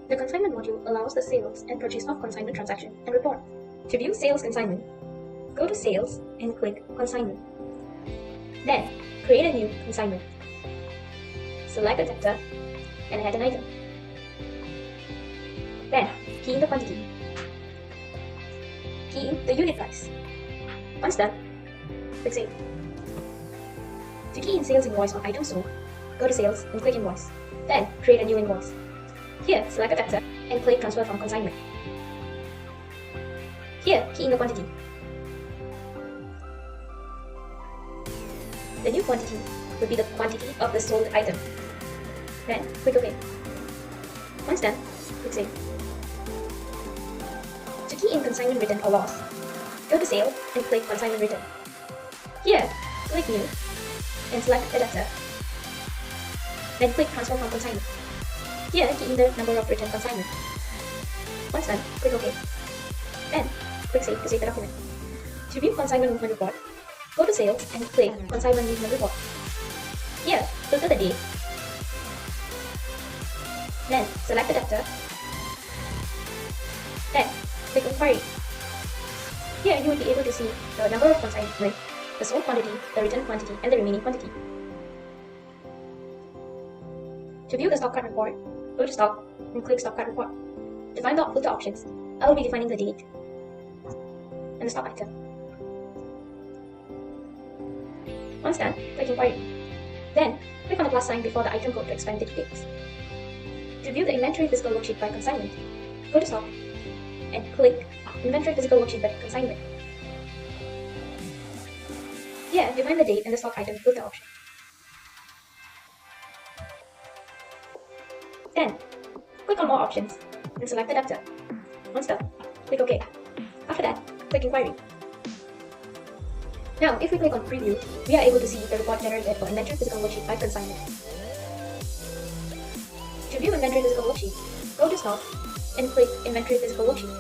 The consignment module allows the sales and purchase of consignment transaction and report. To view sales consignment, go to Sales and click Consignment. Then, create a new consignment. Select a debtor and add an item. Then, key in the quantity. Key in the unit price. Once done, click Save. To key in sales invoice on item sold, go to Sales and click Invoice. Then, create a new invoice. Here, select a debtor and click Transfer from Consignment. Here, key in the quantity. The new quantity will be the quantity of the sold item. Then, click OK. Once done, click Save. To key in consignment return or loss, go to Sale and click Consignment Return. Here, click New and select the debtor. Then click Transfer from Consignment. Here, key in the number of return consignment. Once done, click OK. Then, click Save to save the document. To view consignment movement report, go to Sales and click Consignment Movement Report. Here, filter the date. Then, select the debtor. Then, click Inquiry. Here, you will be able to see the number of consignment, the sold quantity, the return quantity, and the remaining quantity. To view the stock card report, go to Stock and click Stock Card Report. To find the filter options, I will be defining the date and the stock item. Once done, click Inquiry. Then, click on the plus sign before the item code to expand the details. To view the Inventory Physical Worksheet by Consignment, go to Stock and click Inventory Physical Worksheet by Consignment. Here, define the date and the stock item filter option. Then, click on More Options and select the debtor. Once done, click OK. After that, click Inquiry. Now, if we click on Preview, we are able to see the report generated for Inventory Physical Worksheet by Consignment. To view Inventory Physical Worksheet, go to Stock and click Inventory Physical Worksheet.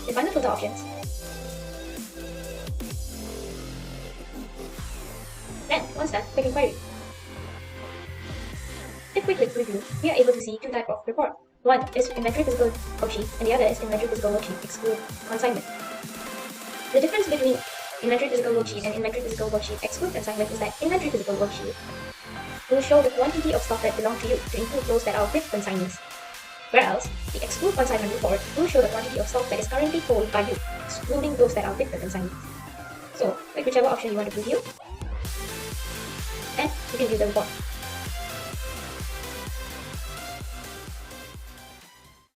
Define the filter options. Then, once done, click Inquiry. If we click Preview, we are able to see two types of report. One is Inventory Physical Worksheet and the other is Inventory Physical Worksheet exclude consignment. The difference between Inventory Physical Worksheet and Inventory Physical Worksheet exclude consignment is that Inventory Physical Worksheet will show the quantity of stock that belong to you to include those that are with consignments. Whereas, the exclude consignment report will show the quantity of stock that is currently held by you, excluding those that are with the consignment. So, click whichever option you want to preview, and you can view the report.